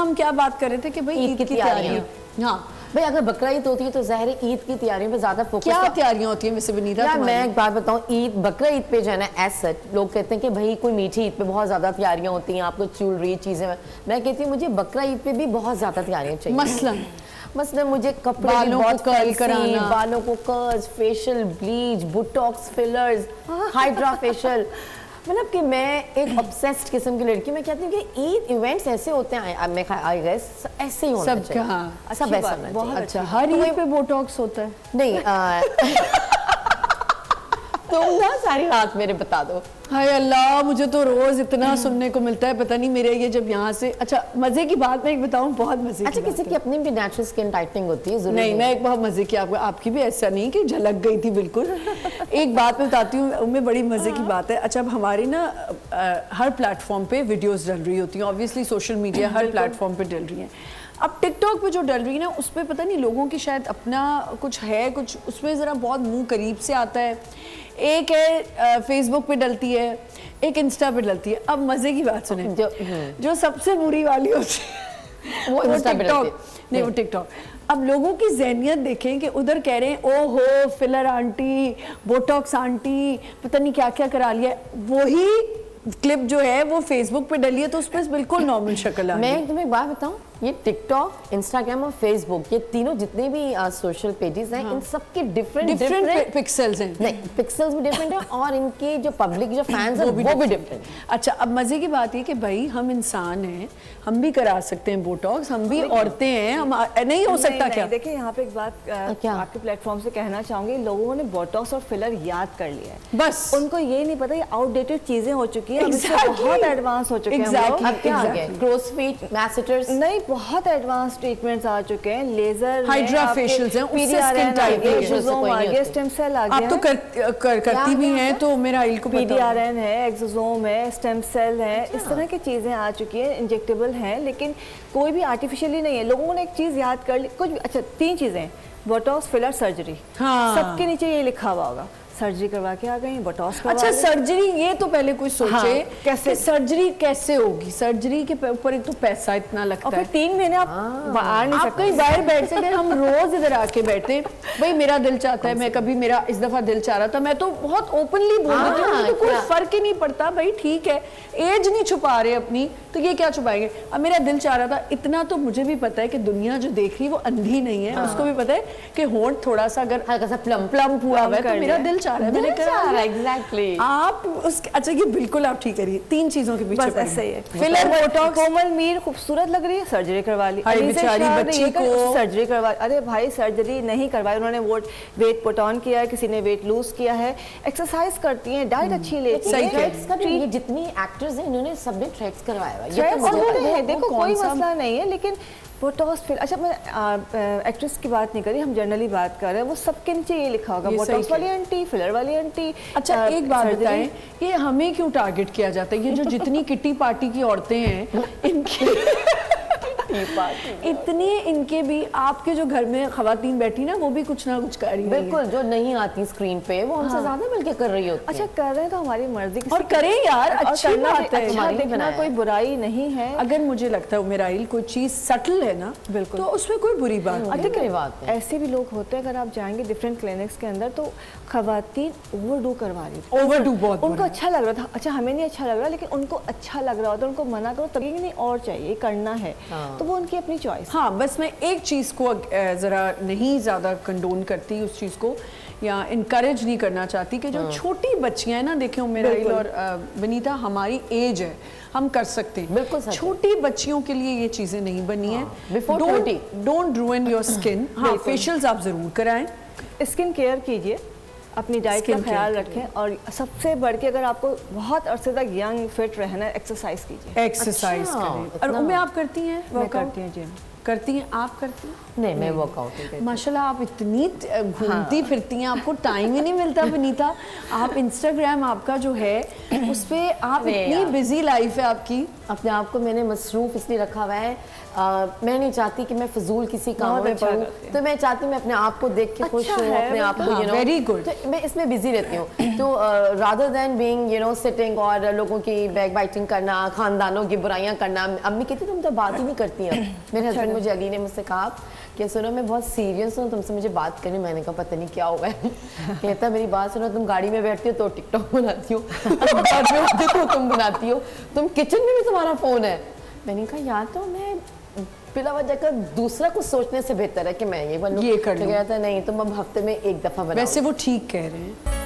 हम क्या बात कर रहे थे कि भाई ईद की तैयारियां। हाँ भाई अगर बकरा ईद होती है तो ज़ाहिर ईद की तैयारियों पे ज्यादा फोकस। क्या तैयारियां होती है वैसे वनीता? यार मैं एक बात बताऊं, ईद बकरा ईद पे जो है ना एज सच लोग कहते हैं कि भाई कोई मीठी ईद पे बहुत ज्यादा तैयारियां होती हैं, आपको ज्वेलरी चीजें। मैं कहती हूँ मुझे बकरा ईद पे भी बहुत ज्यादा तैयारियां चाहिए। मसलन मुझे कपड़े, बालों को कर्ल कराना, बालों को curls, facial bleach, Botox, fillers, hydra facial. मतलब कि मैं एक ऑब्सेस्ड किस्म की लड़की। मैं कहती हूँ कि ईद इवेंट्स ऐसे होते हैं, मैं आई गेस ऐसे ही होना चाहिए। हाँ, सब ऐसा होना चाहिए। अच्छा, हर ईद पे बोटॉक्स होता है? नहीं तुम ना सारी रात मेरे बता दो। हाय अल्लाह, मुझे तो रोज इतना सुनने को मिलता है, पता नहीं मेरे ये जब यहाँ से। अच्छा मजे की बात मैं एक बताऊँ, बहुत मजे। अच्छा किसी की अपनी भी नेचुरल स्किन टाइटनिंग होती है। नहीं मैं एक बहुत मजे की आपकी भी ऐसा नहीं कि झलक गई थी बिल्कुल। एक बात मैं बताती हूँ, उनमें बड़ी मजे की बात है। अच्छा अब हमारी ना हर प्लेटफॉर्म पे वीडियोस डल रही होती हैं, ऑब्वियसली सोशल मीडिया हर प्लेटफॉर्म पे डल रही है। अब टिकटॉक पे जो डल रही है ना, उस पर पता नहीं लोगों की शायद अपना कुछ है, कुछ उसमें ज़रा बहुत मुंह करीब से आता है। एक है फेसबुक पे डलती है, एक इंस्टा पे डलती है। अब मज़े की बात सुने, जो सबसे बुरी वाली होती है वो टिकटॉक। नहीं वो टिकटॉक। अब लोगों की ज़हनियत देखें कि उधर कह रहे हैं ओहो फिलर आंटी, बोटॉक्स आंटी, पता नहीं क्या क्या करा लिया। वही क्लिप जो है वो फेसबुक पे डली है तो उस पर बिल्कुल नॉर्मल शक्ल आ रही है। मैं तुम्हें एक बात बताऊं, ये टिकटॉक, इंस्टाग्राम और फेसबुक, ये तीनों जितने भी सोशल पेजेस हैं, इन सब के डिफरेंट पिक्सेल्स हैं। नहीं पिक्सेल्स भी डिफरेंट है और इनके जो पब्लिक जो फैंस हैं वो भी डिफरेंट। अच्छा अब मजे की बात है कि भाई हम इंसान हैं, हम भी करा सकते हैं बोटॉक्स, हम भी औरतें हैं, हम नहीं हो सकता क्या? देखिए यहाँ पे एक बात आपके प्लेटफॉर्म से कहना चाहूंगी, लोगों ने बोटॉक्स और फिलर याद कर लिया है, बस उनको ये नहीं पता ये आउटडेटेड चीजें हो चुकी हैं, बहुत एडवांस हो चुके हैं। अब क्या आ गया? ग्रोसफीट, मैसेटर्स, नहीं बहुत एडवांस ट्रीटमेंट्स आ चुके हैं, लेजर, हाइड्रा फेशियल्स हैं, उससे स्किन टाइप है, स्टेम सेल आ गया। आप तो करती भी हैं तो मेरा आइल को PDRN है, एक्सोसोम है, स्टेम सेल है, इस तरह की चीजें आ चुकी हैं, इंजेक्टेबल हैं, लेकिन कोई भी आर्टिफिशियली नहीं है। लोगों ने एक चीज याद कर ली, कुछ अच्छा 3 चीजें, बोटॉक्स, फिलर, सर्जरी। हाँ। सबके नीचे ये लिखा हुआ होगा, सर्जरी करवा के आ गई, बोटॉक्स करवा। अच्छा सर्जरी, ये तो पहले कोई सोचे। हाँ, कैसे सर्जरी कैसे होगी? सर्जरी के ऊपर एक तो पैसा इतना लगता है, 3 महीने आप बाहर नहीं सकते। आप कहीं बाहर बैठ सकते हैं, हम रोज इधर आके बैठे, भाई मेरा दिल चाहता है, मैं कभी मेरा इस दफा दिल चाह रहा था, मैं तो बहुत ओपनली बोल देती हूँ, तो कोई फर्क ही नहीं पड़ता भाई, ठीक है एज नहीं छुपा रहे अपनी, तो ये क्या छुपाएंगे। अब मेरा दिल चाह रहा था, इतना तो मुझे भी पता है कि दुनिया जो देख रही है वो अंधी नहीं है, उसको भी पता है कि होंठ थोड़ा सा अगर हल्का सा प्लम्प हुआ है तो मेरा दिल चाह रहा है, मैंने कहा एग्जैक्टली। आप उस अच्छा ये बिल्कुल आप ठीक करिए, 3 चीजों के पीछे बस ऐसे ही है। फिलर, बोटॉक्स, कोमल मीर खूबसूरत लग रही है, सर्जरी करवा ली, बेचारी बच्ची को सर्जरी करवा। अरे भाई सर्जरी नहीं करवाई उन्होंने, वेट पुट ऑन किया है, किसी ने वेट लूज किया है, एक्सरसाइज करती हैं, डाइट अच्छी लेती हैं। जितनी एक्टर्स हैं इन्होंने सबने थ्रेड्स करवाया है, देखो कोई मसला नहीं है, लेकिन बोटॉक्स फिर अच्छा मैं एक्ट्रेस की बात नहीं कर रही, हम जनरली बात कर रहे हैं, वो सबके नीचे ये लिखा होगा, बोटॉक्स वाली आंटी, फिलर वाली आंटी। अच्छा एक बात बताएं, ये हमें क्यों टारगेट किया जाता है? ये जो जितनी किटी पार्टी की औरतें हैं इनकी इतनी इनके भी, आपके जो घर में खवातीन बैठी ना वो भी कुछ ना कुछ कर रही है। बिल्कुल, जो नहीं आती स्क्रीन पे वो हमसे ज्यादा मिलके कर रही होती है। अच्छा कर रहे हैं तो हमारी मर्जी की, और करें यार, अच्छी बात है, अच्छा देखना कोई बुराई नहीं है। अगर मुझे लगता है मेरा आइल कोई चीज सटल है ना, बिल्कुल तो उसमें कोई बुरी बात नहीं। ऐसे भी लोग होते हैं, अगर आप जाएंगे डिफरेंट क्लिनिक्स के अंदर तो खवातीन ओवरडू करवा रही थी, ओवरडू बहुत, उनको अच्छा लग रहा था, अच्छा हमें नहीं अच्छा लग रहा, लेकिन उनको अच्छा लग रहा होता है, उनको मना करो तभी नहीं और चाहिए करना है, तो वो उनकी अपनी चॉइस। हाँ बस मैं एक चीज़ को ज़रा नहीं ज़्यादा कंडोन करती उस चीज़ को, या इनकरेज नहीं करना चाहती कि जो छोटी बच्चियां हैं ना, देखें मेरा और वनीता हमारी एज है, हम कर सकते हैं, बिल्कुल छोटी बच्चियों के लिए ये चीज़ें नहीं बनी हैं। Don't रूइन your skin. हाँ फेशियल्स आप ज़रूर कराएं, स्किन केयर कीजिए, अपनी डाइट का ख्याल रखें, और सबसे बढ़ के अगर आपको बहुत अरसे तक यंग फिट रहना है, एक्सरसाइज कीजिए, एक्सरसाइज करें। और उम्मीद आप करती हैं? मैं करती हूँ जिम। करती हैं, आप करती हैं? नहीं, मैं वर्कआउट नहीं करती। माशाल्लाह आप इतनी घूमती फिरती हैं, आपको टाइम ही नहीं मिलता विनीता। आप इंस्टाग्राम आपका जो है उस पे आप नहीं इतनी यार। बिजी लाइफ है आपकी। अपने आप को मैंने मसरूफ़ इसलिए रखा हुआ है, मैं नहीं चाहती कि मैं फजूल किसी काम बहुत में अच्छा पढूं, करती हैं। तो मैं चाहती हूँ मैं अपने आप को देख के खुश अच्छा हूँ, है, अपने आप को हाँ, very good. तो मैं इसमें बिजी रहती हूँ। तो रादर देन बीइंग सिटिंग और लोगों की बैक बाइटिंग करना, खानदानों की बुराइयां करना, अम्मी कहती तुम तो बात ही नहीं करती हैं। मेरे हस्बैंड मुझे अली ने मुझसे कहा कि सुनो मैं बहुत सीरियस हूँ, तुमसे मुझे बात करनी। मैंने कहा पता नहीं क्या हुआ है। कहता मेरी बात सुनो, तुम गाड़ी में बैठती हो तो टिकटॉक बनाती हो, तुम घर में होती हो तो तुम बनाती हो, तुम किचन में भी तुम्हारा फ़ोन है। मैंने कहा यार तो मैं बिला वजह का दूसरा कुछ सोचने से बेहतर है कि मैं ये बनूं। ये कर तो लूं। कहता नहीं, तुम अब हफ्ते में एक दफ़ा बनाओ। वैसे वो ठीक कह रहे हैं।